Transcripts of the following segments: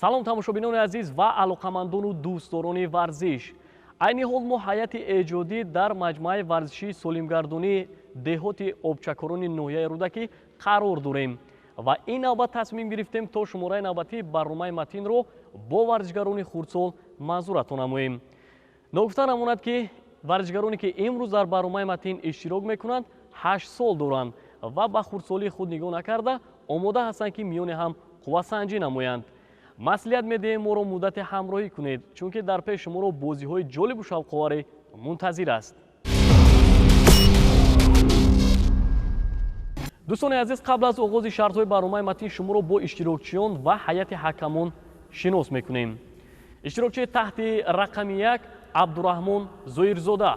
салом тамошобинони азиз ва алоқамандону дӯстдорони варзиш. Айни ҳол мо ҳайати эҷодӣ дар маҷмӯаи варзишии солимгардонии деҳоти обчакорони ноҳияи Рӯдакӣ қарор дорем ва ин навбат тасмим гирифтем то шумораи навбатии барномаи матнро бо варзишгарони хурдсол манзуратон намоем. Ногуфта намонад ки варзишгароне ки имрӯз дар барномаи матн иштирок мекунанд 8 сол доранд ва ба хурдсолии худ нигоҳ накарда омода ҳастанд ки миёне ҳам қувватсанҷӣ намоянд. маслиҳат медиҳем моро муддати ҳамроҳӣ кунед, чунки дар пеш шуморо бозиҳои ҷолибу шавқоваре мунтазир аст. дӯстони азиз, қабл аз оғози шартҳои барномаи матн шуморо бо иштирокчиён ва ҳайати ҳакамон шинос мекунем. иштирокчии таҳти рақами 1 Абдураҳмон Зоирзода.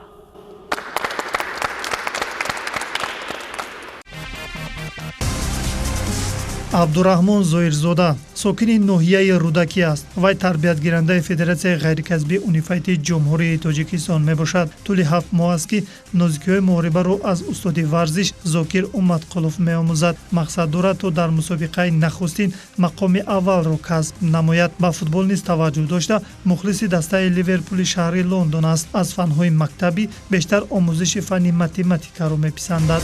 абдураҳмон зоирзода сокини ноҳияи Рӯдакӣ аст. Вай тарбиятгирандаи Федератсияи ғайрикасбии Унифайти Ҷумҳурии Тоҷикистон мебошад. тӯли 7 моҳ аст ки нозикиҳои муҳорибаро аз устоди варзиш Зокир Умматқулов меомӯзад. мақсад дорад то дар мусобиқаи нахустин мақоми аввалро касб намояд. ба футбол низ таваҷҷӯҳ дошта мухлиси дастаи Ливерпули шаҳри Лондон аст. аз фанҳои мактабӣ бештар омӯзиши фанни математикаро меписандад.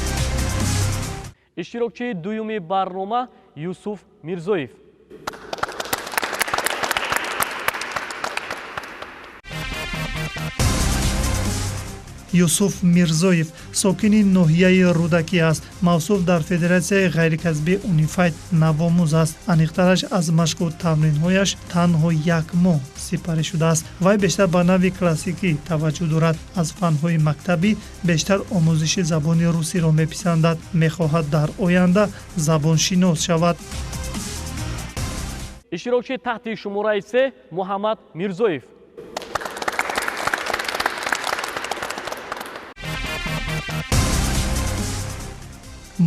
иштирокчии дуюми барнома Юсуф Мирзоев. Юсуф Мирзоев сокини ноҳияи Рӯдакӣ аст. мавсуф дар Федератсияи ғайрикасбии Унифайт навомӯз аст. аниқтараш аз машқу тамринҳояш танҳо 1 моҳ сипарӣ шудааст. вай бештар ба нави классикӣ таваҷҷӯҳ дорад. аз фанҳои мактабӣ бештар омӯзиши забони русиро меписандад. мехоҳад дар оянда забоншинос шавад. иштирокчии таҳти шумораи 3 Муҳаммад Мирзоев.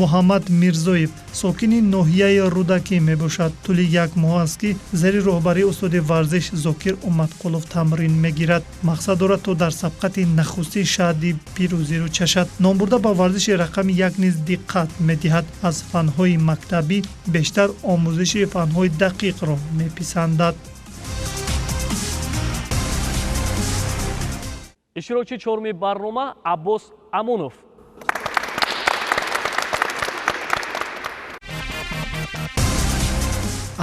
муҳаммад мирзоев сокини ноҳияи Рӯдакӣ мебошад. тӯли 1 моҳ аст ки зери роҳбарии устоди варзиш Зокир Умматқулов тамрин мегирад. мақсад дорад то дар сабқати нахустин шаҳди пирӯзиро чашад. номбурда ба варзиши рақами 1 низ диққат медиҳад. аз фанҳои мактабӣ бештар омӯзиши фанҳои дақиқро меписандад. иштирокчии чорми барнома Аббос Амонов.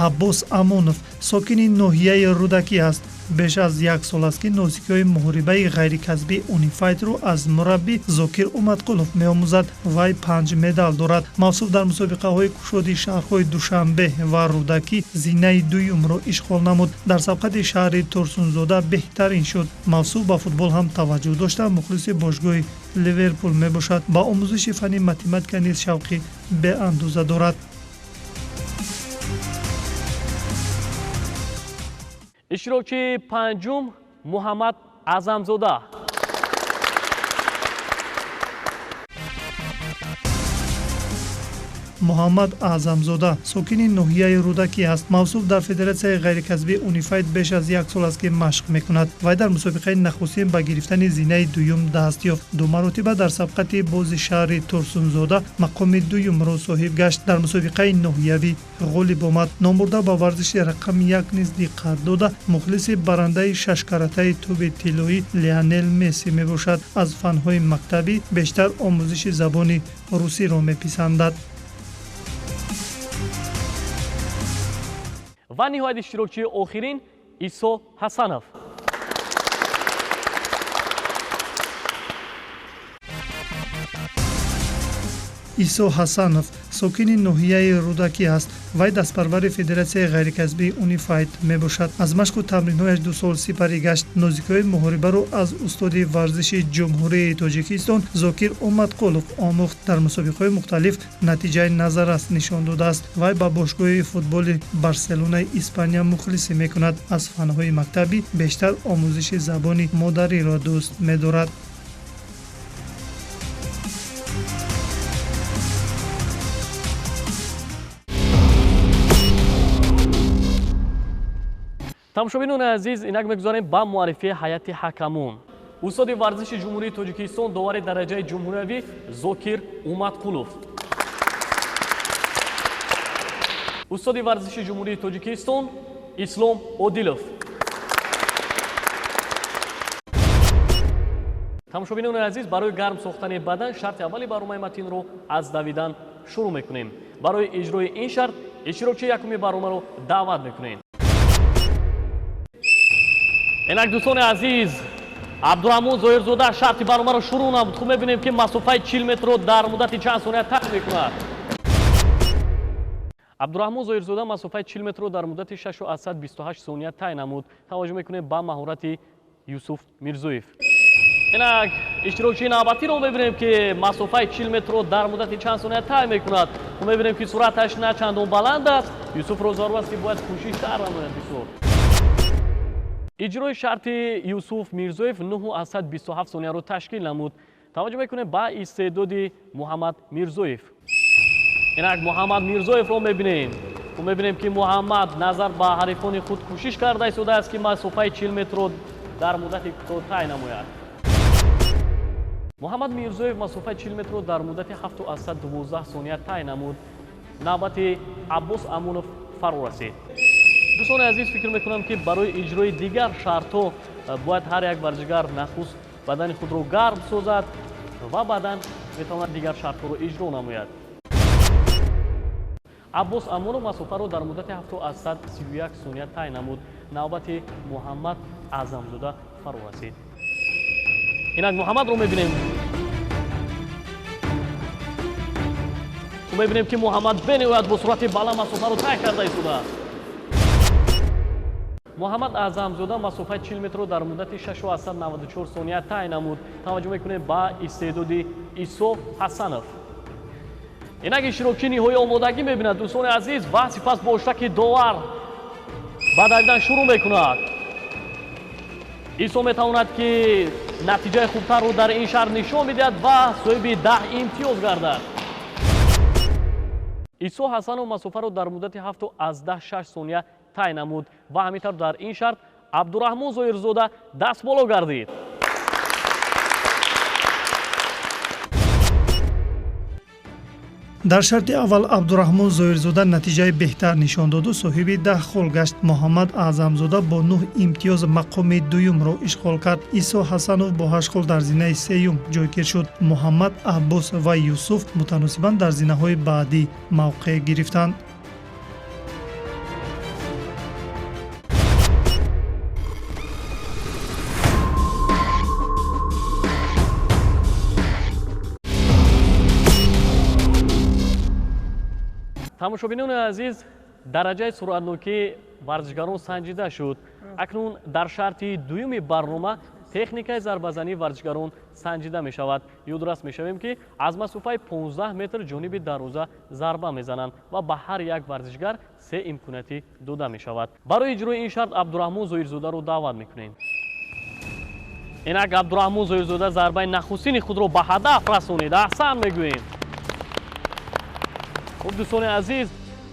аббос Амонов сокини ноҳияи Рӯдакӣ аст. беш аз 1 сол аст ки нозикиҳои муҳорибаи ғайрикасбии Унифайтро аз мураббӣ Зокир Умматқулов меомӯзад. вай 5 медал дорад. мавсуф дар мусобиқаҳои кушоди шаҳрҳои Душанбе ва Рӯдакӣ зинаи дуюмро ишғол намуд. дар сабқати шаҳри Турсунзода беҳтарин шуд. мавсуф ба футбол ҳам таваҷҷӯҳ дошта мухлиси бошгоҳи Ливерпул мебошад. ба омӯзиши фанни математика низ шавқи беандоза дорад. иштирокчии панҷум Муҳаммад Аъзамзода. муҳаммад Аъзамзода сокини ноҳияи Рӯдакӣ аст. мавсуф дар Федератсияи ғайрикасбии Унифайт беш аз 1 сол аст ки машқ мекунад. вай дар мусобиқаи нахустин ба гирифтани зинаи дуюм даст ёфт. 2 маротиба дар сабқати бози шаҳри Турсунзода мақоми дуюмро соҳиб гашт. дар мусобиқаи ноҳиявӣ ғолиб омад. номбурда ба варзиши рақами 1 низ диққат дода мухлиси барандаи шашкаратаи тӯби тиллоӣ Лионел Месси мебошад. аз фанҳои мактабӣ бештар омӯзиши забони русиро меписандад. ва ниҳоят иштирокчии охирин Исо Ҳасанов. исо ҳасанов сокини ноҳияи Рӯдакӣ аст. вай дастпарвари Федератсияи ғайрикасбии Унифайт мебошад. аз машқу тамринҳояш 2 сол сипарӣ гашт. нозикиҳои муҳорибаро аз устоди варзиши Ҷумҳурии Тоҷикистон Зокир Умматқулов омӯхт. дар мусобиқаҳои мухталиф натиҷаи назаррас нишон додааст. вай ба бошгоҳи футболи Барселонаи Испания мухлисӣ мекунад. аз фанҳои мактабӣ бештар омӯзиши забони модариро дӯст медорад. тамошобинони азиз, инак мегузарем ба муаррифии ҳайати ҳакамон. устоди варзиши ҷумҳурии Тоҷикистон довари дараҷаи ҷумҳуриявӣ Зокир Умматқулов. устоди варзиши ҷумҳурии Тоҷикистон ислом одилов. тамошобинони азиз, барои гарм сохтани бадан шарти аввали барномаи матинро аз давидан шурӯъ мекунем. барои иҷрои ин шарт иштирокчии якуми барномаро даъват мекунем. инак дӯстони азиз, абдураҳмон зоҳирзода шарти барномаро шурӯъ намуд. хуб мебинем ки масофаи 40 метрро дар муддати чанд сония тахт мекунад. абдураҳмон зоҳирзода масофаи 40 метрро дар муддати 6.28 сония тай намуд. таваҷҷӯҳ мекунем ба маҳорати юсуф мирзоев. инак иштирокчии навбатиро мебинем ки масофаи 40 метрро дар муддати чанд сония тай мекунад. хуб мебинем ки суръаташ на чандон баланд аст. юсуфро зарур аст ки бояд кӯшиштар намояд. бисёр иҷрои шарти юсуф мирзоев 9.27 сонияро ташкил намуд. таваҷҷӯҳ мекунем ба истеъдоди муҳаммад мирзоев. инак муҳаммад мирзоевро мебинем. хуб мебинем ки муҳаммад назар ба ҳарифони худ кӯшиш карда истодааст ки масофаи 40 метрро дар муддати кӯтоҳ тай намояд. муҳаммад мирзоев масофаи 40 метрро дар муддати 7.12 сония тай намуд. навбати аббос амонов фаро расид. дӯстони азиз, фикр мекунам ки барои иҷрои дигар шартҳо бояд ҳар як варзишгар нахуст бадани худро гарм созад ва баъдан метавонад дигар шартҳоро иҷро намояд. аббос амонов масофаро дар муддати 7.31 сония тай намуд. навбати муҳаммад аъзамзода фаро расид. инак муҳаммадро мебинем. мебинем ки муҳаммад бениҳоят бо суръати баланд масофаро тай карда истодааст. муҳаммад аъзамзода масофаи 40 метрро дар муддати 6.94 сония тай намуд. таваҷҷӯҳ мекунем ба истеъдоди исо ҳасанов. инак иштирокчии ниҳоӣ омодагӣ мебинад. дӯстони азиз, ва сипас бо оштаки довар ба давидан шурӯъ мекунад. исо метавонад ки натиҷаи хубтарро дар ин шаҳр нишон бидиҳад ва соҳиби 10 имтиёз гардад. исо ҳасанов масофаро дар муддати 7.6 сония тай намуд ва ҳамин тавр дар ин шарт абдураҳмон зоҳирзода дастболо гардид. дар шарти аввал абдураҳмон зоҳирзода натиҷаи беҳтар нишон доду соҳиби 10 хол гашт. муҳаммад аъзамзода бо 9 имтиёз мақоми дуюмро ишғол кард. исо ҳасанов бо 8 хол дар зинаи сеюм ҷойгир шуд. муҳаммад аббос ва юсуф мутаносибан дар зинаҳои баъдӣ мавқеъ гирифтанд. тамошобинони азиз, дараҷаи суръатнокии варзишгарон санҷида шуд. акнун дар шарти дуюми барнома техникаи зарбазании варзишгарон санҷида мешавад. ёдрас мешавем ки аз масофаи 15 метр ҷониби дароза зарба мезананд ва ба ҳар як варзишгар 3 имкониятӣ дода мешавад. барои иҷрои ин шарт абдураҳмон зоҳирзодаро даъват мекунем. инак абдураҳмон зоҳирзода зарбаи нахустини худро ба ҳадаф расонид. аҳсан мегӯем. хуб дӯстони азиз,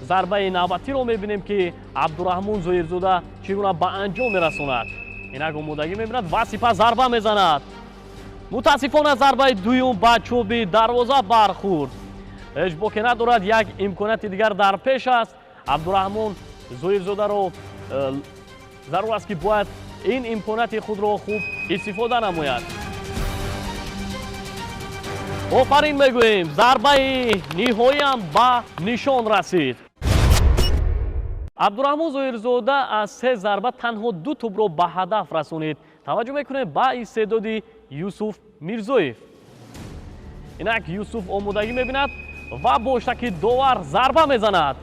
зарбаи навбатиро мебинем ки абдураҳмон зоҳирзода чӣ гуна ба анҷом мерасонад. инак омодагӣ мебинад ва сипас зарба мезанад. мутаассифона зарбаи дуюм ба чӯби дарвоза бархӯрд. ҳеҷ боке надорад, як имконияти дигар дар пеш аст. абдураҳмон зоҳирзодаро зарур аст ки бояд ин имконияти худро хуб истифода намояд. офарин мегӯем. зарбаи ниҳоиам ба нишон расид. абдураҳмон зоҳирзода аз 3 зарба танҳо 2 тӯбро ба ҳадаф расонид. таваҷҷӯҳ мекунем ба истеъдоди юсуф мирзоев. инак юсуф омодагӣ мебинад ва бо оштаки довар зарба мезанад.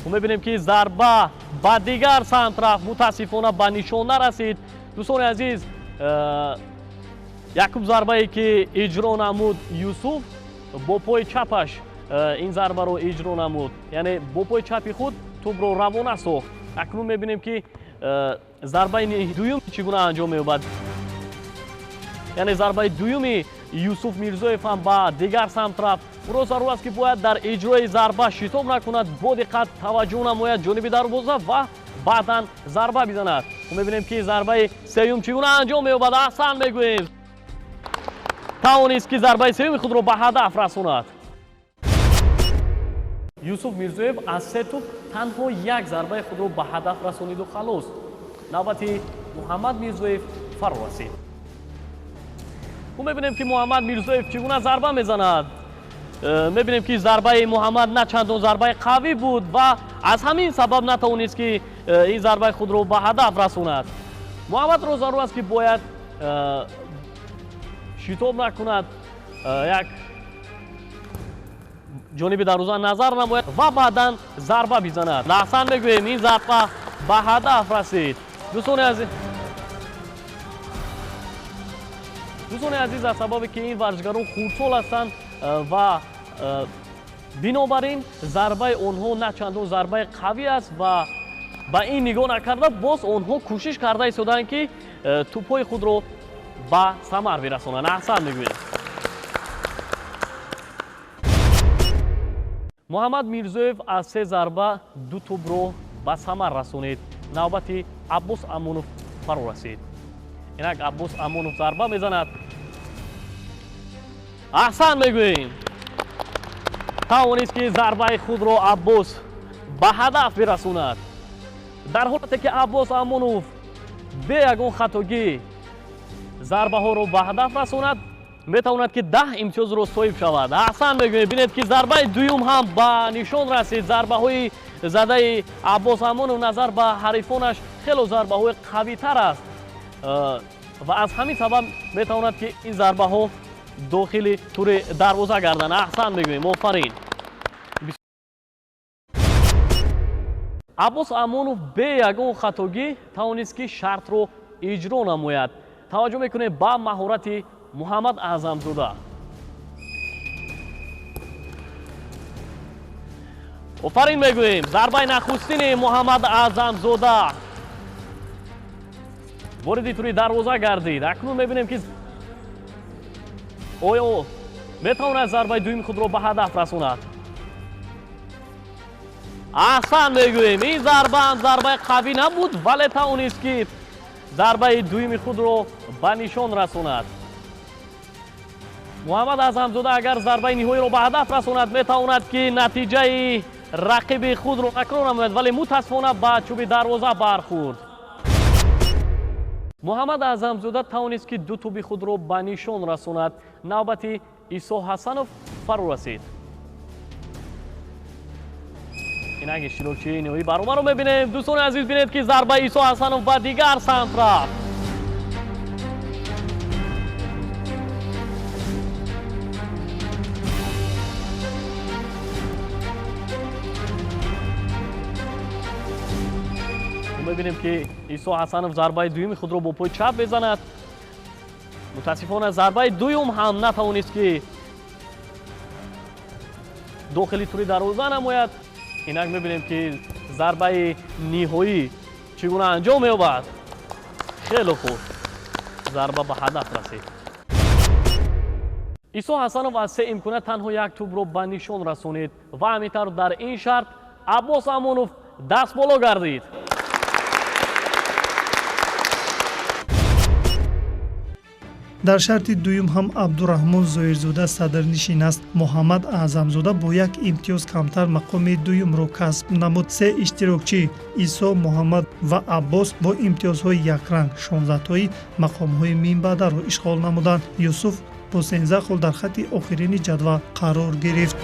мебинем ки зарба ба дигар самт рафт, мутаассифона ба нишон нарасид. дӯстони азиз, якум зарбае ки иҷро намуд юсуф, бо пои чапаш ин зарбаро иҷро намуд, яъне бо пои чапи худ тӯбро равона сохт. акнун мебинем ки зарбаи дуюм чӣ гуна анҷом меёбад. яъне зарбаи дуюми юсуф мирзоев ҳам ба дигар самт рафт. ӯро зарур аст ки бояд дар иҷрои зарба шитоб накунад, бо диққат таваҷҷӯҳ намояд ҷониби дарвоза ва баъдан зарба бизанад. мебинем ки зарбаи сеюм чӣ гуна анҷом меёбад. аҳсан мегӯем. тавонист ки зарбаи сеюми худро ба ҳадаф расонад. Юсуф Мирзоев аз 3 тӯб танҳо 1 зарбаи худро ба ҳадаф расониду халос. навбати Муҳаммад Мирзоев фаро расид. мебинем ки Муҳаммад Мирзоев чӣ гуна зарба мезанад. мебинем ки зарбаи Муҳаммад на чандон зарбаи қавӣ буд ва аз ҳамин сабаб натавонист ки ин зарбаи худро ба ҳадаф расонад. Муҳаммадро зарур аст ки бояд шитоб накунад, як ҷониби дарӯза назар намояд ва баъдан зарба бизанад. лаҳсан мегӯем ин зарба ба ҳадаф расид. дӯстони азиз, аз сабабе ки ин варзишгарон хурдсол ҳастанд ва бинобар ин зарбаи онҳо на чандон зарбаи қавӣ аст ва ба ин нигоҳ накарда боз онҳо кӯшиш карда истоданд ки тӯбҳои худро ба самар бирасонанд. аҳсан мегӯем. Муҳаммад Мирзоев аз 3 зарба 2 тӯбро ба самар расонид. навбати Аббос Амонов фаро расид. инак Аббос Амонов зарба мезанад. аҳсан мегӯем. тавонист ки зарбаи худро Аббос ба ҳадаф бирасонад. дар ҳолате ки Аббос Амонов бе ягон хатогӣ зарбаҳоро ба ҳадаф расонад, метавонад ки 10 имтиёзро соҳиб шавад. аҳсан мегӯем. бинед ки зарбаи дуюм ҳам ба нишон расид. зарбаҳои задаи Аббос Амонов назар ба ҳарифонаш хело зарбаҳои қавитар аст ва аз ҳамин сабаб метавонад ки ин зарбаҳо дохили тури дарвоза гарданд. аҳсан мегӯем. офарин. Аббос Амонов бе ягон хатогӣ тавонист ки шартро иҷро намояд. таваҷҷӯҳ мекунем ба маҳорати Муҳаммад Аъзамзода. офарин мегӯем. зарбаи нахустини Муҳаммад Аъзамзода вориди тури дарвоза гардид. акнун мебинем ки оё метавонад зарбаи дуюми худро ба ҳадаф расонад. аҳсан мегӯем. ин зарба ҳам зарбаи қавӣ набуд, вале тавонист ки зарбаи дуюми худро ба нишон расонад. Муҳаммад Аъзамзода агар зарбаи ниҳоиро ба ҳадаф расонад, метавонад ки натиҷаи рақиби худро такрор намояд, вале мутаассифона ба чӯби дарвоза бархӯрд. Муҳаммад Аъзамзода тавонист ки 2 тӯби худро ба нишон расонад. навбати Исо Ҳасанов фаро расид. инак иштирокчии ниҳоӣ баромаро мебинем. дӯстони азиз, бинед ки зарбаи Исо Ҳасанов ба дигар самт рафт. мебинем ки Исо Ҳасанов зарбаи дуюми худро бо пои чап мезанад. мутаассифона зарбаи дуюм ҳам натавонист ки дохили тури дарвоза намояд. инак мебинем ки зарбаи ниҳоӣ чӣ гуна анҷом меёбад. хело хуб. зарба ба ҳадаф расид. Исо Ҳасанов аз 3 имконат танҳо 1 тӯбро ба нишон расонид ва ҳаминтар дар ин шарт Аббос Амонов дастболо гардид. дар шарти дуюм ҳам Абдураҳмон Зоирзода садарнишин аст. Муҳаммад Аъзамзода бо 1 имтиёз камтар мақоми дуюмро касб намуд. 3 иштирокчӣ Исо, Муҳаммад ва Аббос бо имтиёзҳои якранг 16-тои мақомҳои минбаъдаро ишғол намуданд. Юсуф бо 13 хол дар хатти охирини ҷадвал қарор гирифт.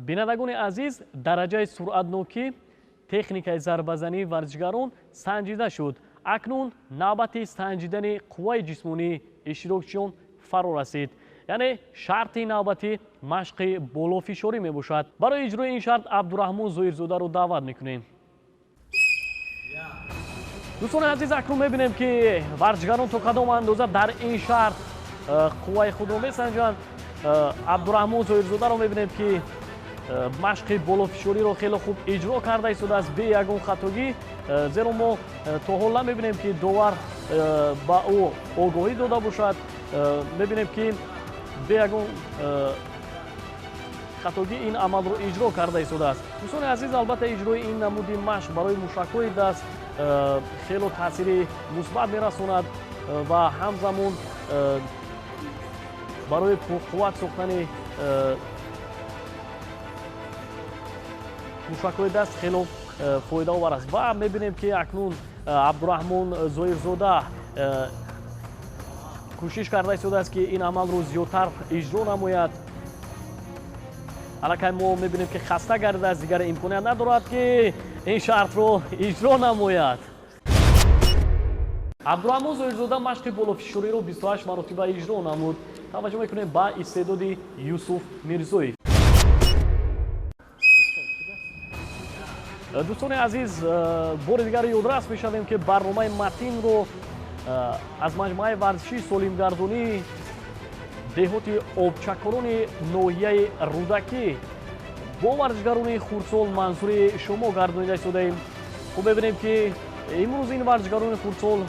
бинандагони азиз, дараҷаи суръатнокӣ техникаи зарбазании варзишгарон санҷида шуд. акнун навбати санҷидани қувваи ҷисмонии иштирокчиён фаро расид. яъне шарти навбати машқи болофишорӣ мебошад. барои иҷрои ин шарт Абдураҳмон Зоирзодаро даъват мекунем. дӯстони азиз, акнун мебинем ки варзишгарон то кадом андоза дар ин шарт қувваи худро месанҷанд. Абдураҳмон Зоирзодаро мебинем ки машқи болофишориро хеле хуб иҷро карда истодааст бе ягон хатогӣ. зеро мо то ҳол намебинем ки довар ба ӯ огоҳӣ дода бошад. мебинем ки бе ягон хатогӣ ин амалро иҷро карда истодааст. дӯстони азиз, албатта иҷрои ин намуди машқ барои мушакҳои даст хело таъсири мусбат мерасонад ва ҳамзамон барои пурқувват сохтани мушакҳои даст хело фоидаовар аст. ва мебинем ки акнун абдураҳмон зоирзода кӯшиш карда истодааст ки ин амалро зиёдтар иҷро намояд. аллакай мо мебинем ки хаста гардидааст, дигар имконият надорад ки ин шартро иҷро намояд. абдураҳмон зоирзода машқи болофишориро 28 маротиба иҷро намуд. таваҷҷӯҳ мекунем ба истеъдоди Юсуф Мирзоев. дӯстони азиз, бори дигар ёдрас мешавем ки барномаи матинро аз маҷмӯаи варзишии солимгардонӣ деҳоти обчакорони ноҳияи рӯдакӣ бо варзишгарони хурдсол манзури шумо гардонида истодаем. хуб мебинем ки имрӯз ин варзишгарони хурдсол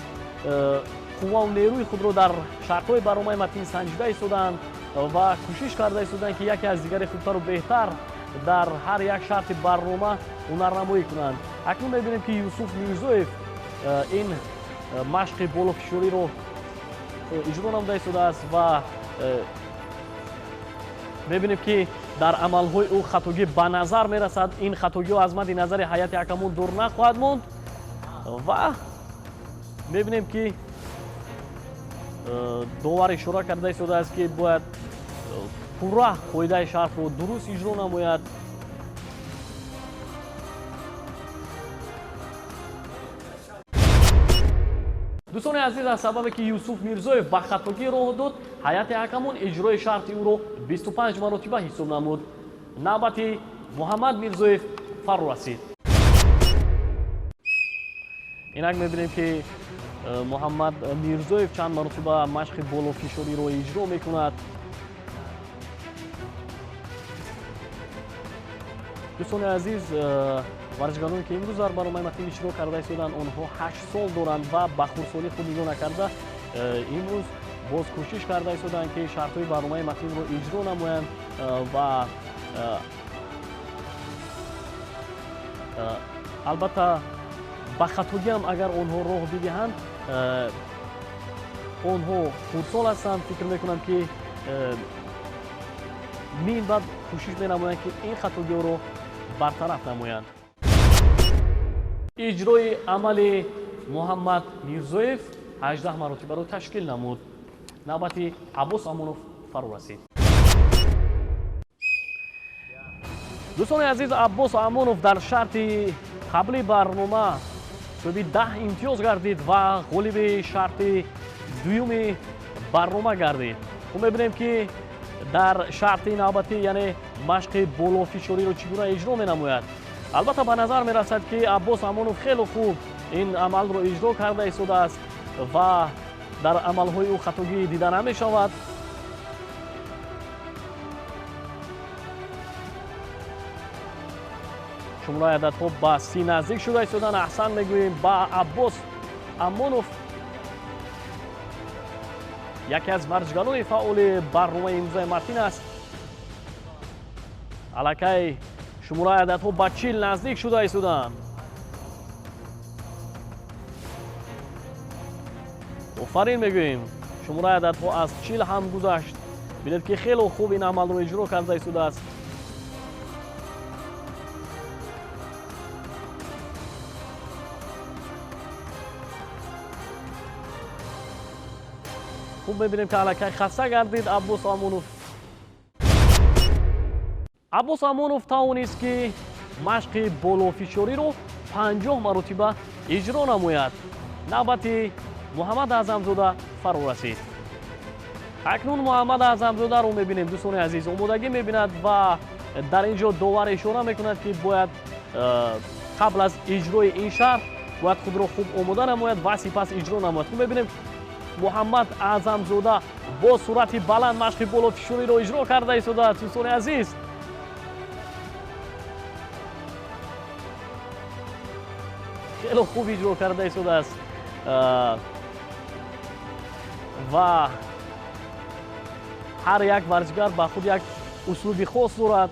қувваву нерӯи худро дар шартҳои барномаи матин санҷида истоданд ва кӯшиш карда истоданд ки яке аз дигари хубтару беҳтар дар ҳар як шарти барнома ҳунарнамоӣ кунанд. акнун мебинем ки Юсуф Мирзоев ин машқи болофишориро иҷро намуда истодааст ва мебинем ки дар амалҳои ӯ хатогӣ ба назар мерасад. ин хатогиҳо аз мадди назари ҳайати ҳакамон дур нахоҳад монд ва мебинем ки довар ишора карда истодааст ки бояд пурра қоидаи шартро дуруст иҷро намояд. дӯстони азиз, аз сабабе ки Юсуф Мирзоев ба хатогӣ роҳ дод, ҳайати ҳакамон иҷрои шарти ӯро 25 маротиба ҳисоб намуд. навбати Муҳаммад Мирзоев фаро расид. инак мебинем ки Муҳаммад Мирзоев чанд маротиба машқи болофишориро иҷро мекунад. дӯстони азиз, варзишгароне ки имрӯз дар барномаи матин иҷро карда истоданд, онҳо 8 сол доранд ва ба хурдсолии худ нигоҳ накарда имрӯз боз кӯшиш карда истоданд ки шартҳои барномаи матинро иҷро намоянд ва албатта ба хатогӣ ҳам агар онҳо роҳ бидиҳанд, онҳо хурдсол ҳастанд. фикр мекунам ки мин баъд кӯшиш менамоянд ки ин хатогиҳоро бартараф намоянд. иҷрои амали Муҳаммад Мирзоев 18 маротибаро ташкил намуд. навбати Аббос Амонов фаро расид. дӯстони азиз, Аббос Амонов дар шарти қаблии барнома соҳиби 10 имтиёз гардид ва ғолиби шарти дуюми барнома гардид. хуб мебинем ки дар шарти навбатӣ, яъне машқи болофишориро чӣ гуна иҷро менамояд. албатта ба назар мерасад ки Аббос Амонов хеле хуб ин амалро иҷро карда истодааст ва дар амалҳои ӯ хатогӣ дида намешавад. шумораи ададҳо ба 30 наздик шуда истоданд. аҳсан мегӯем ба Аббос Амонов, яке аз варзишгарони фаъоли барномаи имрӯзаи матин аст. аллакай шумораи ададҳо ба 40 наздик шуда истоданд. офарин мегӯем. шумораи ададҳо аз 40 ҳам гузашт. бинед ки хеле хуб ин амалро иҷро карда истодааст. хуб мебинем ки аллакай хаста гардид Аббос Амонов. Аббос Амонов тавонист ки машқи болофишориро 50 маротиба иҷро намояд. навбати Муҳаммад Аъзамзода фаро расид. акнун Муҳаммад Аъзамзодаро мебинем. дӯстони азиз, омодагӣ мебинад ва дар ин ҷо довар ишора мекунад ки бояд қабл аз иҷрои ин шарт бояд худро хуб омода намояд ва сипас иҷро намояд. хуб мебинем Муҳаммад Аъзамзода бо суръати баланд машқи болофишориро иҷро карда истодааст. дӯстони азиз, хеле хуб иҷро карда истодааст ва ҳар як варзишгар ба худ як услуби хос дорад.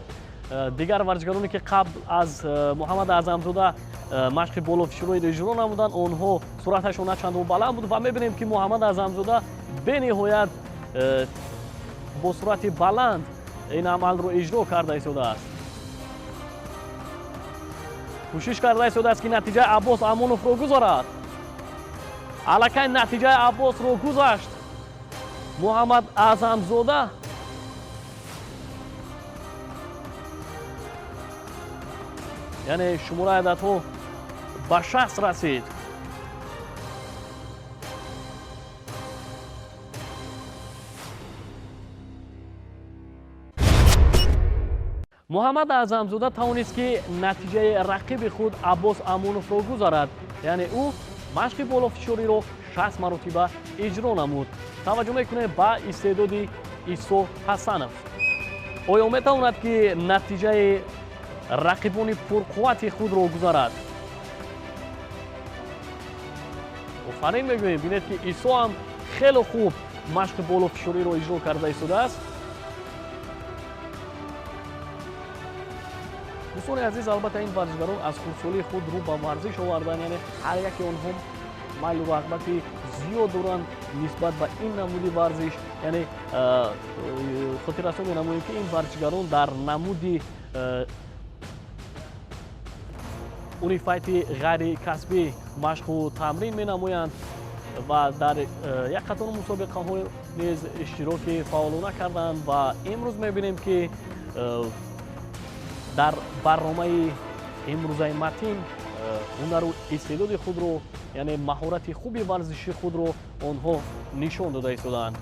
дигар варзишгароне ки қабл аз муҳаммад аъзамзода машқи болофишуроиро иҷро намуданд, онҳо суръаташон начанду баланд буд ва мебинем ки муҳаммад аъзамзода бениҳоят бо суръати баланд ин амалро иҷро карда истодааст. кӯшиш карда истодааст ки натиҷаи Аббос Амоновро гузорад. аллакай натиҷаи Аббосро гузашт муҳаммад аъзамзода. яъне шумораи ададҳо ба 60 расид. муҳаммад аъзамзода тавонист ки натиҷаи рақиби худ Аббос Амоновро гузарад. яъне ӯ машқи болофишориро 60 маротиба иҷро намуд. таваҷҷӯҳ мекунем ба истеъдоди Исо Ҳасанов. оё метавонад ки натиҷаи рақибони пурқуввати худро гузарад? офарин мегӯем. бинед ки Исо ҳам хеле хуб машқи болофишориро иҷро карда истодааст. дӯстони азиз, албатта ин варзишгарон аз хурдсолии худ рӯ ба варзиш оварданд. яъне ҳар яке онҳо майлу рағбати зиёд доранд нисбат ба ин намуди варзиш. яъне хотиррасон менамоем ки ин варзишгарон дар намуди унифайти ғайрикасбӣ машқу тамрин менамоянд ва дар як қатор мусобиқаҳо низ иштироки фаъолона карданд ва имрӯз мебинем ки дар барномаи имрӯзаи матн ҳунару истеъдоди худро, яъне маҳорати хуби варзиши худро онҳо нишон дода истодаанд.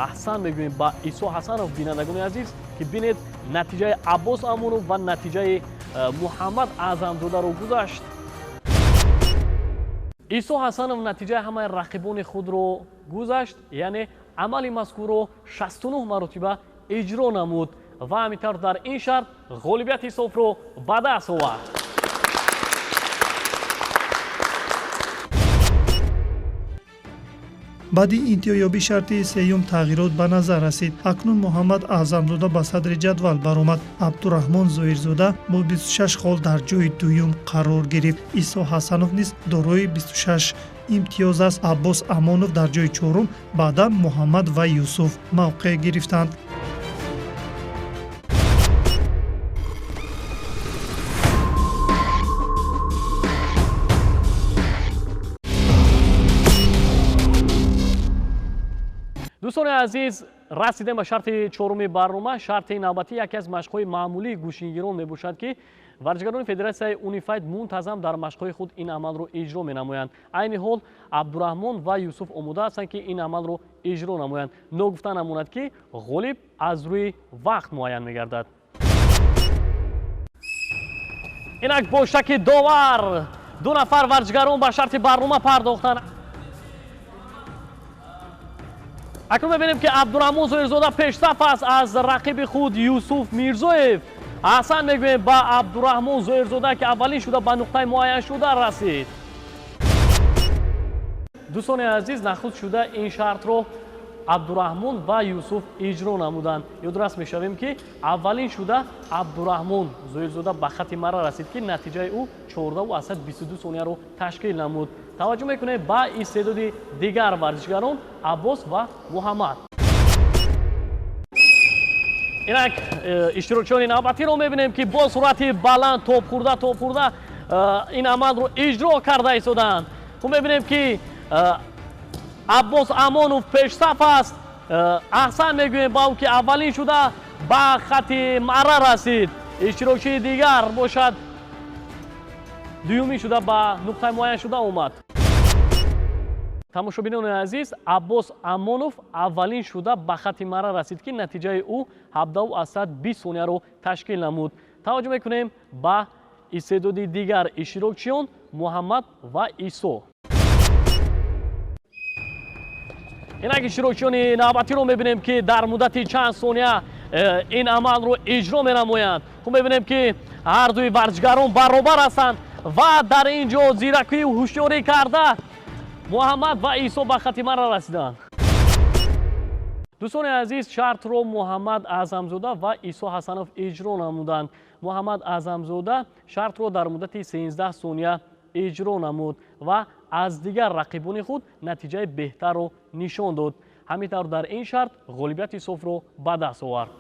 аҳсан мегӯем ба Исо Ҳасанов. бинандагони азиз, ки бинед натиҷаи Аббос Амонов ва натиҷаи муҳаммад аъзамзодаро гузашт. Исо Ҳасанов натиҷаи ҳамаи рақибони худро гузашт, яъне амали мазкурро 69 маротиба иҷро намуд ва ҳамин тавр дар ин шарт ғолибияти софро ба даст овард. баъди интиҳоёбӣ шарти сеюм тағйирот ба назар расид. акнун муҳаммад аъзамзода ба садри ҷадвал баромад. абдурраҳмон зоҳирзода бо 26 хол дар ҷойи дуюм қарор гирифт. исо ҳасанов низ дорои 26 имтиёз аст. аббос амонов дар ҷойи чорум, баъдан муҳаммад ва юсуф мавқеъ гирифтанд. дӯстони азиз, расидем ба шарти чоруми барнома. шарти навбатӣ яке аз машқҳои маъмулии гӯшинигирон мебошад ки варзишгарони Федератсияи Унифайд мунтазам дар машқҳои худ ин амалро иҷро менамоянд. айни ҳол Абдурраҳмон ва Юсуф омода ҳастанд ки ин амалро иҷро намоянд. ногуфта намонад ки ғолиб аз рӯи вақт муайян мегардад. инак бо шаки довар ду нафар варзишгарон ба шарти барнома пардохтанд. акнун мебинем ки Абдурраҳмон зоҳирзода пешсаф аст аз рақиби худ Юсуф Мирзоев. аҳсан мегӯем ба Абдурраҳмон зоҳирзода ки аввалин шуда ба нуқтаи муайян шуда расид. дӯстони азиз, нахуст шуда ин шартро Абдурраҳмон ва Юсуф иҷро намуданд. ёдрас мешавем ки аввалин шуда Абдурраҳмон зоҳирзода ба хати марра расид ки натиҷаи ӯ 14,22 сонияро ташкил намуд. таваҷҷӯҳ мекунем ба истеъдоди дигар варзишгарон Аббос ва Муҳаммад. инак иштирокчиёни навбатиро мебинем ки бо суръати баланд топхӯрда ин амалро иҷро карда истодаанд. хуб мебинем ки Аббос Амонов пешсаф аст. аҳсан мегӯем ба ӯ ки аввалин шуда ба хати марра расид. иштирокчии дигар бошад дуюмин шуда ба нуқтаи муайян шуда омад. тамошобинони азиз, Аббос Амонов аввалин шуда ба хати марра расид ки натиҷаи ӯ 17,20 сонияро ташкил намуд. таваҷҷӯҳ мекунем ба истеъдоди дигар иштирокчиён Муҳаммад ва Исо. инак иштирокчиёни навбатиро мебинем ки дар муддати чанд сония ин амалро иҷро менамоянд. хуб мебинем ки ҳар дуи варзишгарон баробар ҳастанд ва дар ин ҷо зиракӣ ҳушёрӣ карда Муҳаммад ва Исо ба хати марра расиданд. дӯстони азиз, шартро муҳаммад аъзамзода ва исо ҳасанов иҷро намуданд. муҳаммад аъзамзода шартро дар муддати 13 сония иҷро намуд ва аз дигар рақибони худ натиҷаи беҳтарро нишон дод. ҳамин тавр дар ин шарт ғолибияти софро ба даст овард.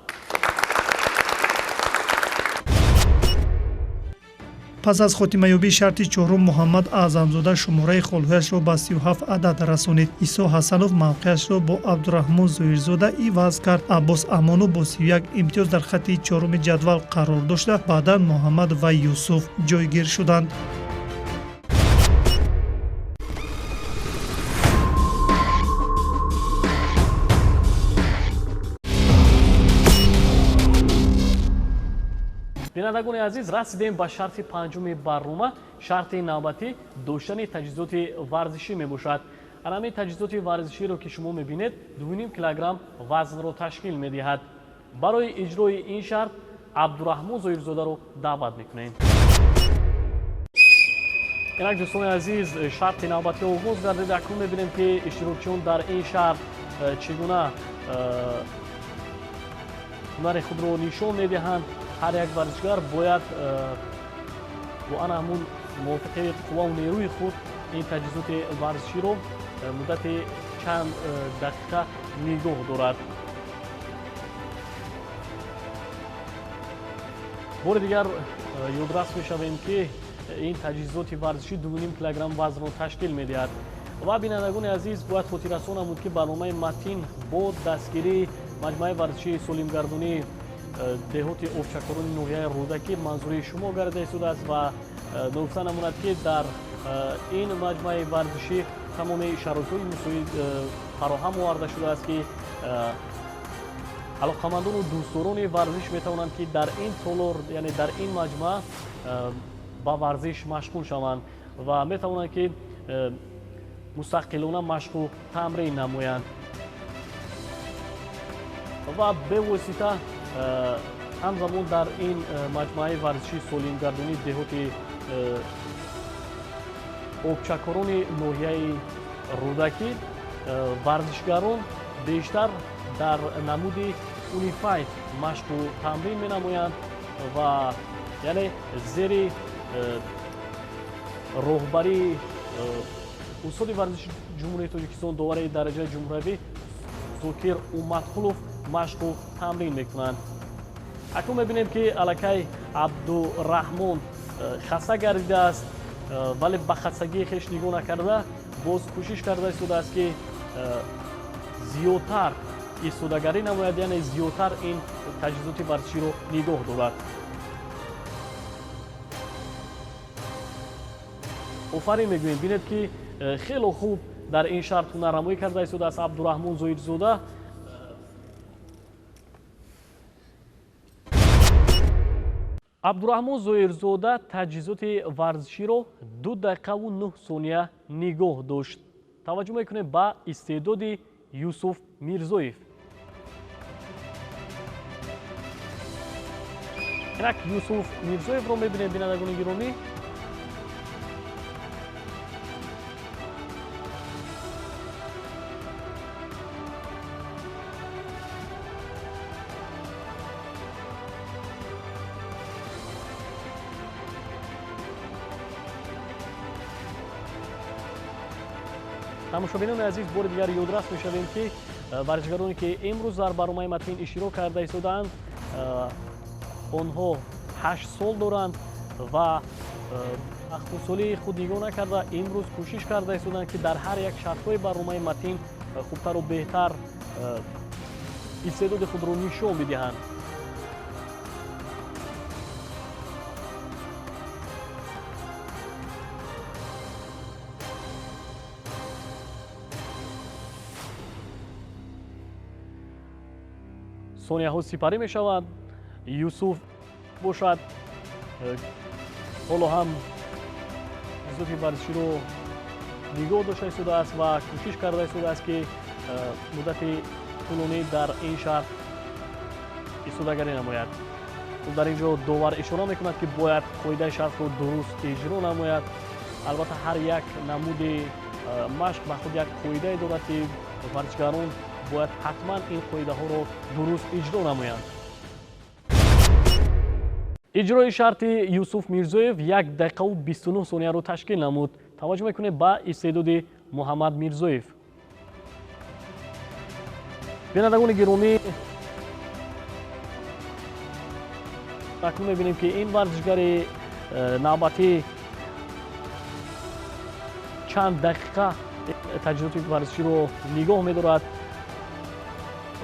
пас аз хотимаёбии шарти чорум муҳаммад аъзамзода шумораи холҳояшро ба 37 адад расонид. исо ҳасанов мавқеашро бо абдураҳмон зоирзода иваз кард. аббос амону бо 31 имтиёз дар хатти чоруми ҷадвал қарор дошта, баъдан муҳаммад ва юсуф ҷойгир шуданд. бинандагони азиз, расидем ба шарти панҷуми барнома. шарти навбатӣ доштани таҷҳизоти варзишӣ мебошад. ҳамин таҷҳизоти варзиширо ки шумо мебинед 2.5 килограмм вазнро ташкил медиҳад. барои иҷрои ин шарт абдураҳмон зоирзодаро даъват мекунем. инак дӯстони азиз, шарти навбатӣ оғоз гардид. акнун мебинем ки иштирокчиён дар ин шарт чӣ гуна ҳунари худро нишон медиҳанд. ҳар як варзишгар бояд бо ана ҳамун мувофиқи қувваву нерӯи худ ин таҷҳизоти варзиширо муддати чанд дақиқа нигоҳ дорад. бори дигар ёдрас мешавем ки ин таҷҳизоти варзишӣ 2.5 килограмм вазнро ташкил медиҳад. ва бинандагони азиз, бояд хотиррасон намуд ки барномаи матин бо дастгирии маҷмӯаи варзишии солимгардонии деҳоти овчакорони ноҳияи рӯдакӣ манзури шумо гардида истодааст ва нукта намунад ки дар ин маҷмӯаи варзишӣ тамоми шароитҳои мусоид фароҳам оварда шудааст ки алоқамандону дӯстдорони варзиш метавонанд ки дар ин толор, яъне дар ин маҷмӯа ба варзиш машғул шаванд ва метавонанд ки мустақилона машқу тамрин намоянд ва бевосита ҳамзамон дар ин маҷмӯаи варзиши солимгардонӣ деҳоти овчакорони ноҳияи рӯдакӣ варзишгарон бештар дар намуди унифайд машқу тамрин менамоянд ва яъне зери роҳбарии устоди варзиши ҷумҳурии тоҷикистон, довараи дараҷаи ҷумҳуравӣ зокир умматқулов машқу тамрин мекунанд. акнун мебинем ки аллакай абдураҳмон хаста гардидааст, вале ба хастагии хеш нигоҳ накарда боз кӯшиш карда истодааст ки зиёдтар истодагарӣ намояд, яъне зиёдтар ин таҷҳизоти варзиширо нигоҳ дорад. офарин мегӯем. бинед ки хело хуб дар ин шарт ҳунаррамоӣ карда истодааст абдураҳмон зоирзода. абдураҳмон зоирзода таҷҳизоти варзиширо 2 дақиқаву 9 сония нигоҳ дошт. таваҷҷӯҳ мекунем ба истеъдоди юсуф мирзоев. инак юсуф мирзоевро мебинем бинандагони гиромӣ. тамошобинони азиз, бори дигар ёдрас мешавем ки варзишгароне ки имрӯз дар барномаи матин иштирок карда истодаанд, онҳо 8 сол доранд ва ахтусолии худ нигоҳ накарда имрӯз кӯшиш карда истоданд ки дар ҳар як шартҳои барномаи матин хубтару беҳтар истеъдоди худро нишон бидиҳанд. сонияҳо сипарӣ мешаванд. юсуф бошад ҳоло ҳам таҷҳизоти варзиширо нигоҳ дошта истодааст ва кӯшиш карда истодааст ки муддати тӯлонӣ дар ин шарт истодагарӣ намояд. дар ин ҷо довар ишора мекунад ки бояд қоидаи шартро дуруст иҷро намояд. албатта ҳар як намуди машқ ба худ як қоидае дорад ки варзишгарон бояд ҳатман ин қоидаҳоро дуруст иҷро намоянд. иҷрои шарти Юсуф Мирзоев 1 дақиқаву 29 сонияро ташкил намуд. таваҷҷӯҳ мекунед ба истеъдоди Муҳаммад Мирзоев. бинандагони гиромӣ, акнун мебинем ки ин варзишгари навбатӣ чанд дақиқа таҷҳизоти варзиширо нигоҳ медорад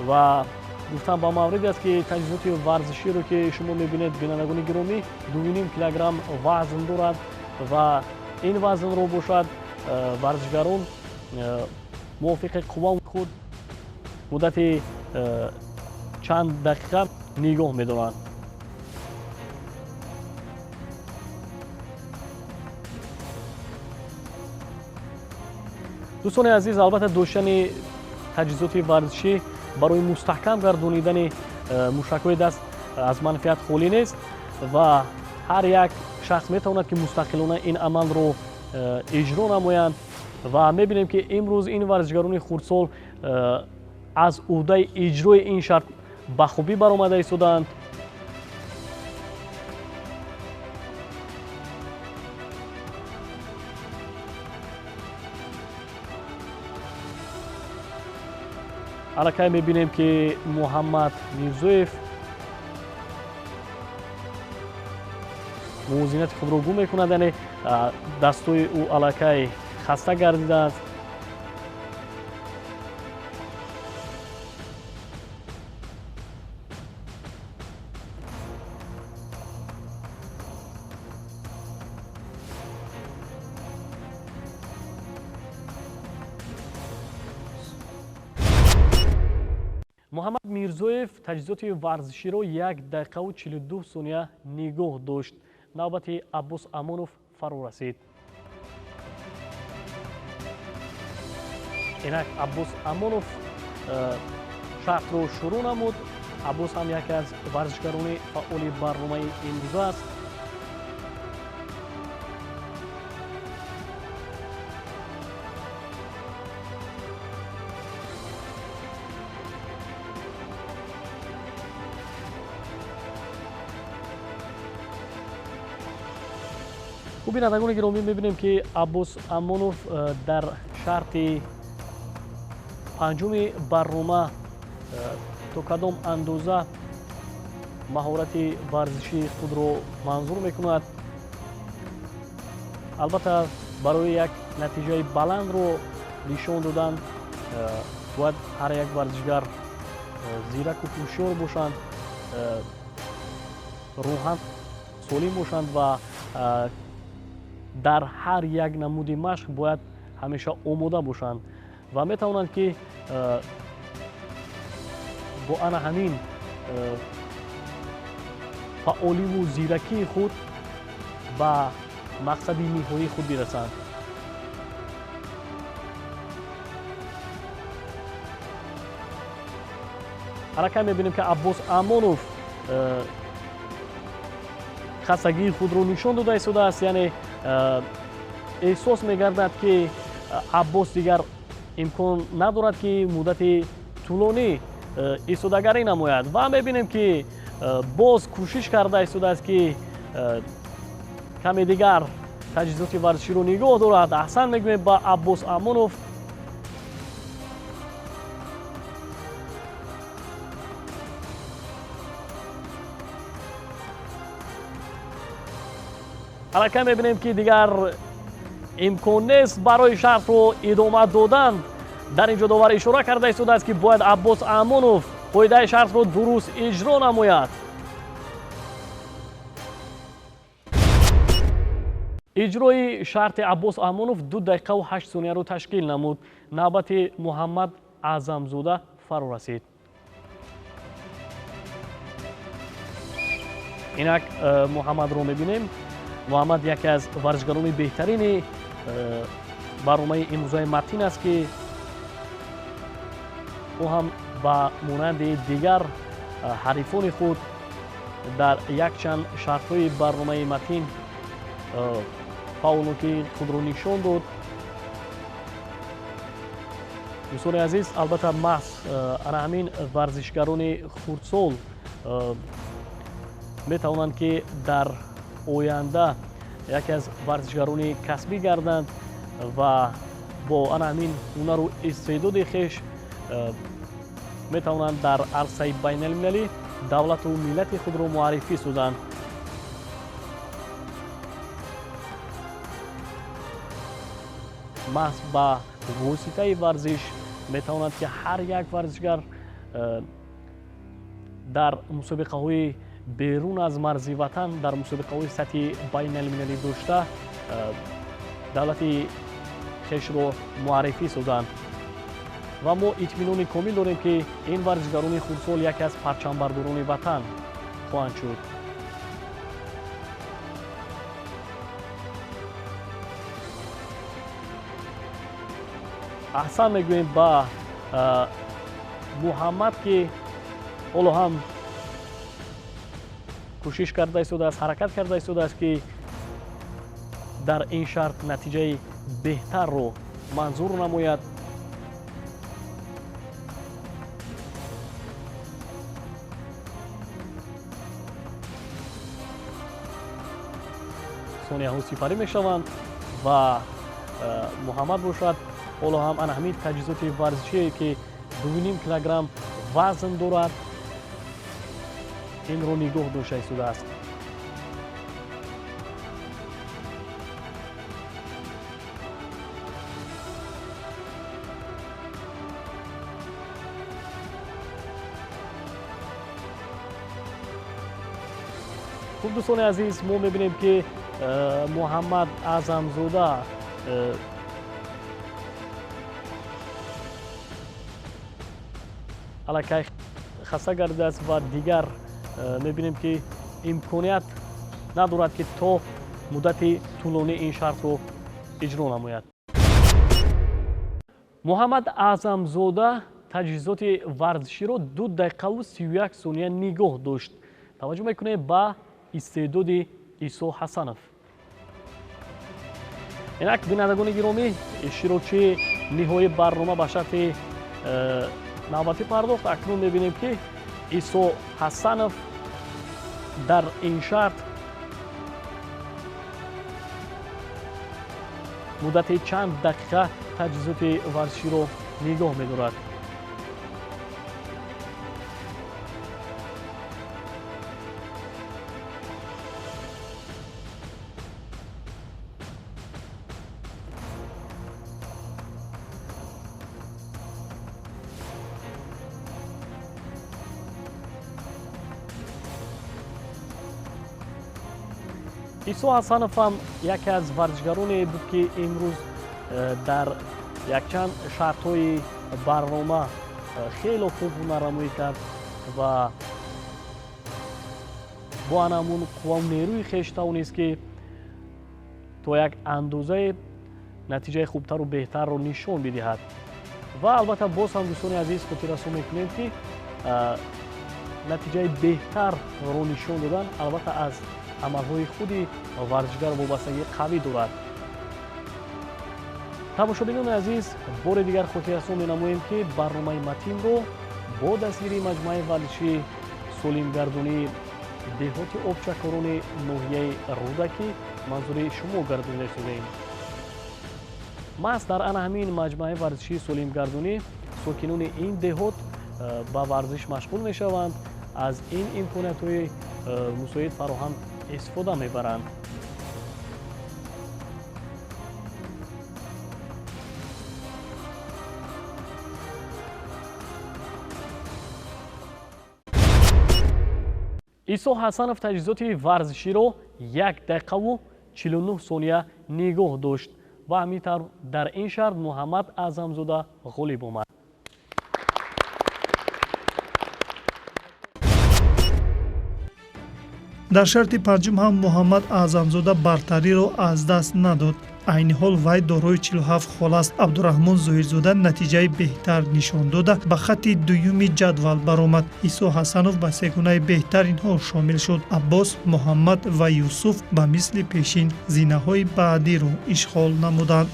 ва гуфтам ба мавриде аст ки таҷҳизоти варзиширо ки шумо мебинед, бинандагони гиромӣ, 2.5 килограмм вазн дорад ва ин вазнро бошад варзишгарон мувофиқи қувваи худ муддати чанд дақиқа нигоҳ медоранд. дӯстони азиз, албатта доштани таҷҳизоти варзишӣ барои мустаҳкам гардонидани мушакҳои даст аз манфиат холӣ нест ва ҳар як шахс метавонад ки мустақилона ин амалро иҷро намоянд ва мебинем ки имрӯз ин варзишгарони хурдсол аз ӯҳдаи иҷрои ин шарт ба хубӣ баромада истодаанд. аллакай мебинем ки Муҳаммад Мирзоев мувозинати худро гум мекунад, яъне дастҳои ӯ аллакай хаста гардидааст. Муҳаммад Мирзоев таҷҳизоти варзиширо 1 дақиқаву 42 сония нигоҳ дошт. навбати Аббос Амонов фаро расид. инак Аббос Амонов шартро шурӯъ намуд. Аббос ҳам яке аз варзишгарони фаъоли барномаи имрӯза аст. бинандагони гиромӣ, мебинем ки Аббос Амонов дар шарти панҷуми барнома то кадом андоза маҳорати варзиши худро манзур мекунад. албатта барои як натиҷаи баландро нишон додан бояд ҳар як варзишгар зираку ҳушёр бошанд, рӯҳан солим бошанд ва дар ҳар як намуди машқ бояд ҳамеша омода бошанд ва метавонанд ки бо ана ҳамин фаъоливу зиракии худ ба мақсади ниҳоии худ бирасанд. аллакай мебинем ки Аббос Амонов хастагии худро нишон дода истодааст, яъне эҳсос мегардад ки Аббос дигар имкон надорад ки муддати тӯлонӣ истодагарӣ намояд ва мебинем ки боз кӯшиш карда истодааст ки каме дигар таҷҳизоти варзиширо нигоҳ дорад. аҳсан мегӯем ба Аббос Амонов. аллакай мебинем ки дигар имкон нест барои шартро идома додан. дар ин ҷо довар ишора карда истодааст ки бояд Аббос Амонов қоидаи шартро дуруст иҷро намояд. иҷрои шарти Аббос Амонов 2 дақиқаву 8 сонияро ташкил намуд. навбати Муҳаммад Аъзамзода фаро расид. инак Муҳаммадро мебинем. муҳаммад яке аз варзишгарони беҳтарини барномаи имрӯзаи матин аст ки ӯ ҳам ба монанди дигар ҳарифони худ дар якчанд шартҳои барномаи матин фаъолиятии худро нишон дод дӯстони азиз, албатта маҳз ана ҳамин варзишгарони хурдсол метавонанд ки дар оянда яке аз варзишгарони касбӣ гарданд ва бо ана ҳамин ҳунару истеъдоди хеш метавонанд дар арсаи байналмилалӣ давлату миллати худро муаррифӣ созанд. маҳз ба воситаи варзиш метавонад ки ҳар як варзишгар дар мусобиқаҳои берун аз марзи ватан, дар мусобиқаҳои сатҳи байналмилалӣ дошта давлати хешро муаррифӣ созанд. ва мо итминони комил дорем ки ин варзишгарони хурдсол яке аз парчамбардорони ватан хоҳанд шуд. аҳсан мегӯем ба муҳаммад ки ҳоло ҳам кӯшиш карда истодааст, ҳаракат карда истодааст ки дар ин шарт натиҷаи беҳтарро манзур намояд. сониҳаҳо сифарӣ мешаванд ва муҳаммад бошад ҳоло ҳам ана ҳамин таҷҳизоти варзишие ки 2.5 килограмм вазн дорад, инро нигоҳ дошта истодааст. хуб дӯстони азиз, мо мебинем ки муҳаммад аъзамзода аллакай хаста гардидааст ва дигар мебинем ки имконият надорад ки то муддати тӯлонӣ ин шартро иҷро намояд. муҳаммад аъзамзода таҷҳизоти варзиширо 2 дақиқаву 31 сония нигоҳ дошт. таваҷҷӯҳ мекунем ба истеъдоди исо ҳасанов. инак бинандагони гиромӣ, иштирокчии ниҳои барнома ба шарти навбатӣ пардохт. акнун мебинем ки исо ҳасанов дар ин шарт муддати чанд дақиқа таҷҳизоти варзиширо нигоҳ медорад. исо ҳасанов ҳам яке аз варзишгароне буд ки имрӯз дар якчанд шартҳои барнома хело хуб ҳунарнамоӣ кард ва бо анамун қувваву нерӯи хеш тавонист ки то як андозае натиҷаи хубтару беҳтарро нишон бидиҳад. ва албатта боз ҳам дӯстони азиз хотиррасо мекунем ки натиҷаи беҳтарро нишон додан албатта аз амалҳои худи варзишгар вобастагии қавӣ дорад. тамошобинони азиз, бори дигар хотиррасо менамоем ки барномаи матинро бо дастгирии маҷмӯаи варзишии солимгардонии деҳоти обчакорони ноҳияи рӯдакӣ манзури шумо гардонида истодаем. маҳз дар ана ҳамин маҷмӯаи варзишии солимгардонӣ сокинони ин деҳот ба варзиш машғул мешаванд, аз ин имкониятҳои мусоид фароҳам истифода мебаранд. исо ҳасанов таҷҳизоти варзиширо 1 дақиқаву 49 сония нигоҳ дошт ва ҳамин тавр дар ин шарт муҳаммад аъзамзода ғолиб омад. дар шарти панҷум ҳам муҳаммад аъзамзода бартариро аз даст надод. айни ҳол вай дорои 47 холаст. абдураҳмон зоҳирзода натиҷаи беҳтар нишон дода ба хатти дуюми ҷадвал баромад. исо ҳасанов ба сегонаи беҳтаринҳо шомил шуд. аббос, муҳаммад ва юсуф ба мисли пешин зинаҳои баъдиро ишғол намуданд.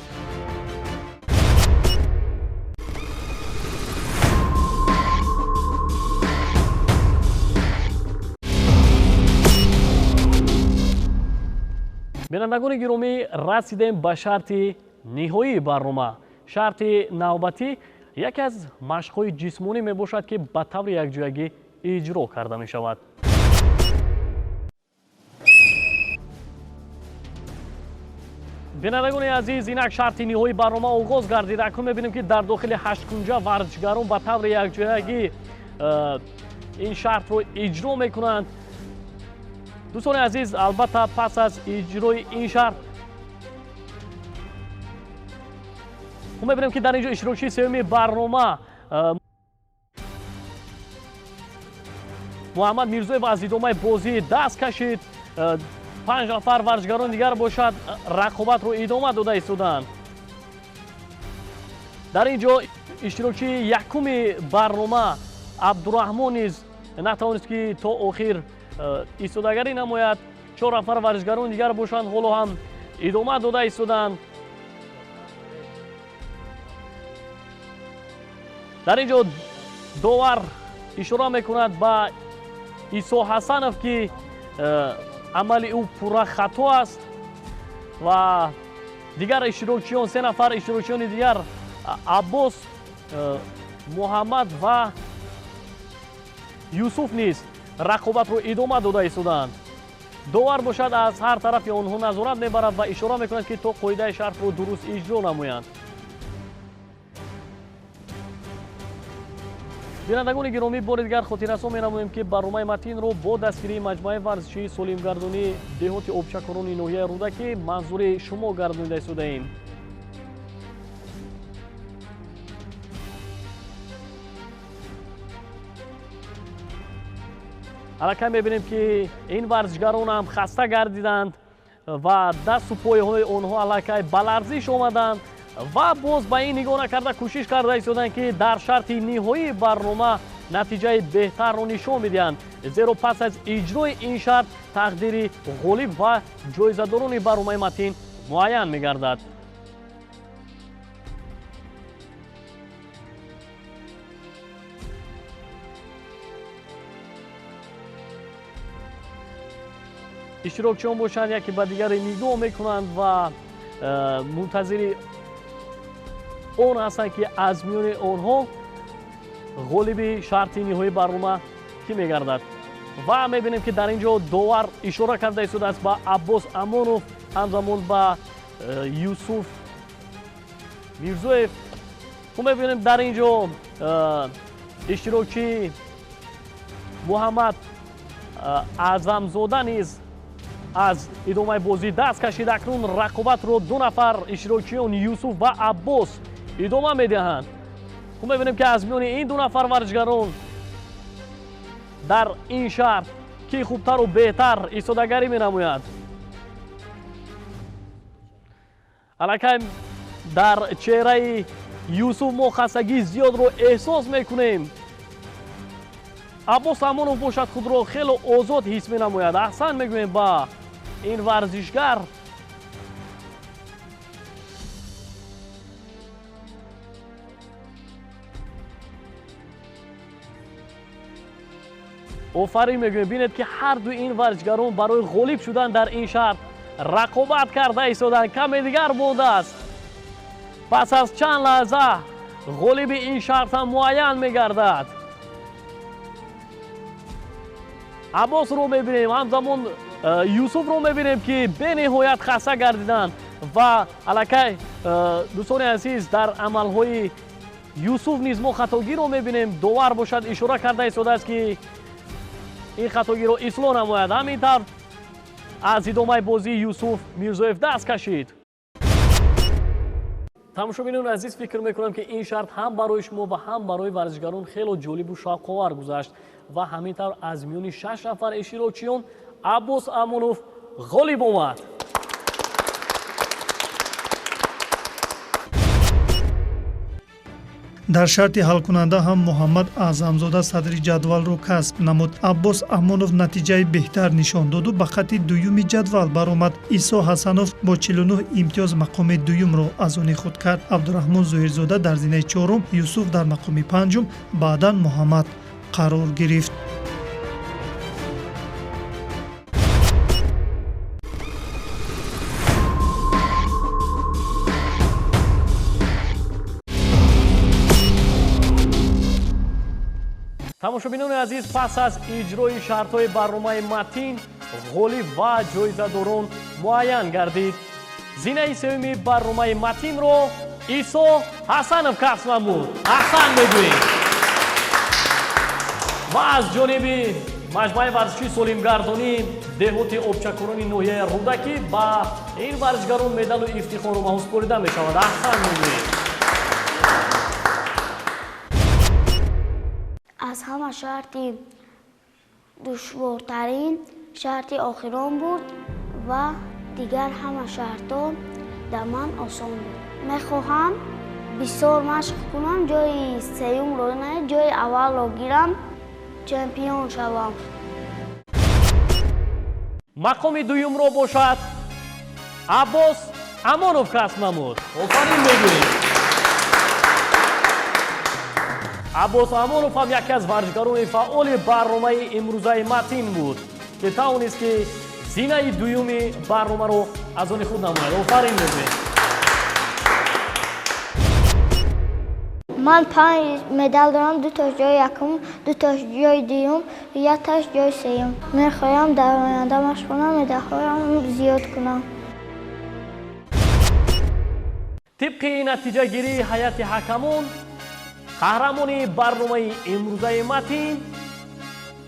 бинандагони гиромӣ, расидем ба шарти ниҳоии барнома. Шарти навбатӣ яке аз машқҳои ҷисмонӣ мебошад, ки ба таври якҷоягӣ иҷро карда мешавад. бинандагони азиз, инак шарти ниҳоии барнома оғоз гардид. Акнун мебинем, ки дар дохили 8 кунҷа варзишгарон ба таври якҷоягӣ ин шартро иҷро мекунанд. дӯстони азиз, албатта пас аз иҷрои ин шарт мебинем, ки дар инҷо иштирокчии севуми барнома муҳаммад Мирзоев аз идомаи бозӣ даст кашид. 5 нафар варзишгарони дигар бошад рақобатро идома дода истоданд. дар инҷо иштирокчии якуми барнома Абдураҳмон низ натавонист, ки то охир истодагарӣ намояд. 4 нафар варзишгарони дигар бошанд, ҳоло ҳам идома дода истоданд. дар инҷо довар ишора мекунад ба Исо Ҳасанов, ки амали ӯ пурра хато аст ва дигар иштирокчиён, 3 нафар иштирокчиёни дигар Аббос, Муҳаммад ва Юсуф низ рақобатро идома дода истоданд. довар бошад аз ҳар тарафи онҳо назорат мебарад ва ишора мекунад, ки то қоидаи шартро дуруст иҷро намоянд. бинандагони гиромӣ, бори дигар хотиррасон менамоем, ки барномаи матнро бо дастгирии маҷмӯаи варзишии солимгардонӣ деҳоти обчакорони ноҳияи Рӯдакӣ манзури шумо гардонида истодаем. аллакай мебинем, ки ин варзишгарон ҳам хаста гардиданд ва дасту пояҳои онҳо аллакай ба ларзиш омаданд ва боз ба ин нигоҳ накарда кӯшиш карда истоданд, ки дар шарти ниҳоии барнома натиҷаи беҳтарро нишон медиҳанд. зеро пас аз иҷрои ин шарт тақдири ғолиб ва ҷоизадорони барномаи матн муайян мегардад. иштирокчиён бошанд, яке ба дигаре нигоҳ мекунанд ва мунтазири он ҳастанд, ки аз миёни онҳо ғолиби шарти ниҳоии барнома кӣ мегардад. ва мебинем, ки дар инҷо довар ишора карда истодааст ба Аббос Амонов, ҳамзамон ба Юсуф Мирзоев. мебинем дар инҷо иштирокчии Муҳаммад Аъзамзода низ аз идомаи бозӣ даст кашид. акнун рақобатро 2 нафар иштирокчиён Юсуф ва Аббос идома медиҳанд. мебинем, ки аз миёни ин 2 нафар варзишгарон дар ин шарт ки хубтару беҳтар истодагарӣ менамояд. аллакай дар чеҳраи Юсуф мо хастагии зиёдро эҳсос мекунем. Аббос Амонов бошад худро хело озод ҳис менамояд. аҳсан мегӯем ба ин варзишгар. офарин мегӯем. бинед, ки ҳарду ин варзишгарон барои ғолиб шудан дар ин шарт рақобат карда истоданд. каме дигар мондааст. пас аз чанд лаҳза ғолиби ин шарт ҳам муайян мегардад. Аббосро мебинем, ҳамзамон Юсуфро мебинем, ки бениҳоят хаста гардиданд ва аллакай дӯстони азиз, дар амалҳои Юсуф низ мо хатогиро мебинем. довар бошад ишора карда истодааст, ки ин хатогиро ислоҳ намояд. ҳамин тавр аз идомаи бозии Юсуф Мирзоев даст кашид. тамошобинони азиз, фикр мекунам, ки ин шарт ҳам барои шумо ва ҳам барои варзишгарон хело ҷолибу шавқовар гузашт ва ҳамин тавр аз миёни 6 нафар иштирокчиён Аббос Амонов ғолиб омад. дар шарти ҳалкунанда ҳам Муҳаммад Аъзамзода садри ҷадвалро касб намуд. Аббос Амонов натиҷаи беҳтар нишон доду ба хатти дуюми ҷадвал баромад. Исо Ҳасанов бо 49 имтиёз мақоми дуюмро аз они худ кард. Абдураҳмон Зоҳирзода дар зинаи чорум, Юсуф дар мақоми панҷум, баъдан Муҳаммад қарор гирифт. тамошобинони азиз, пас аз иҷрои шартҳои барномаи матин ғолиб ва ҷоизадорон муайян гардид. зинаи севими барномаи матинро исо ҳасанов касб намуд. аҳсан мегӯем. ва аз ҷониби маҷмӯаи варзишии солимгардонӣ деҳоти обчакорони ноҳияи рӯдакӣ ба ин варзишгарон медалу ифтихору маҳсупорида мешавад. аҳсан мегӯем. аз ҳама шарти душвортарин шарти охирон буд ва дигар ҳама шартҳо дар ман осон буд. мехоҳам бисёр машқ кунам, ҷои сеюмро не, ҷои аввалро гирам, чемпион шавам. мақоми дуюмро бошад аббос амонов касб намуд. офарин мегӯем. аббос амонов ҳам яке аз варзишгарони фаъоли барномаи имрӯзаи матин буд, ки тавонист ки зинаи дуюми барномаро аз они худ намояд. офарин мегӯем. ман 5 медал дорам, 2 таш ҷои якум, 2 таш ҷои дуюм, 1 таш ҷои сеюм. мехоҳам дар оянда машқ кунам, медалҳоям зиёд кунам. тибқи натиҷагирии ҳайати ҳакамон, қаҳрамони барномаи имрӯзаи матин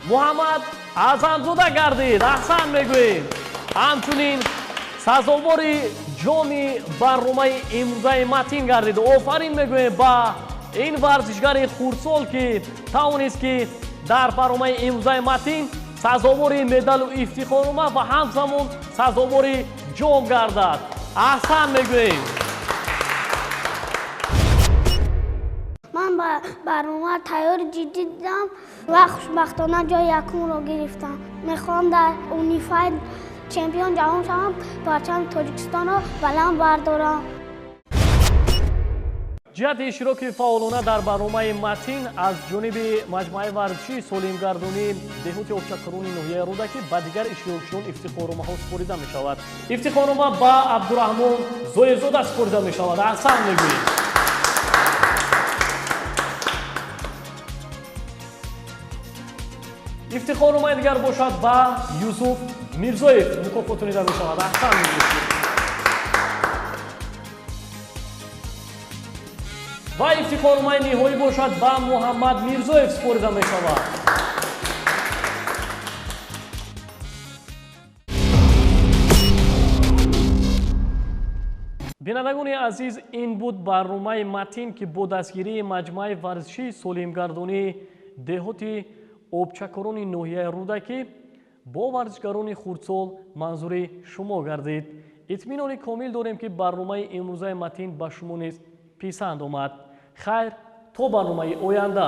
муҳаммад аъзамзода гардид. аҳсан мегӯем. ҳамчунин сазовори ҷоми барномаи имрӯзаи матин гардид. офарин мегӯем ба ин варзишгари хурдсол, ки тавонист ки дар барномаи имрӯзаи матин сазовори медалу ифтихор омад ва ҳамзамон сазовори ҷом гардад. аҳсан мегӯем. ман ба барнома тайёри ҷиддӣ дидам ва хушбахтона ҷои якумро гирифтам. мехоҳам дар унифайд чемпион ҷаҳон шавам, парчами тоҷикистонро баланд бардорам. ҷиҳати иштироки фаъолона дар барномаи матин аз ҷониби маҷмӯаи варзишии солимгардонии деҳоти обчакорони ноҳияи рӯдакӣ ба дигар иштирокчиён ифтихоруmaҳо супорида мешавад. ифтихорума ба абдураҳмон зоирзода супорида мешавад. аҳсан мегӯем. ифтихорумаи дигар бошад ба юсуф мирзоев мукофотонида мешавад. аҳсан мегӯем. ва ифтихорумаи ниҳоӣ бошад ба муҳаммад мирзоев супорида мешавад. бинандагони азиз, ин буд барномаи матин, ки бо дастгирии маҷмӯаи варзишии солимгардонии деҳоти обчакорони ноҳияи рӯдакӣ бо варзишгарони хурдсол манзури шумо гардид. итминони комил дорем, ки барномаи имрӯзаи матин ба шумо низ писанд омад. хайр, то барномаи оянда.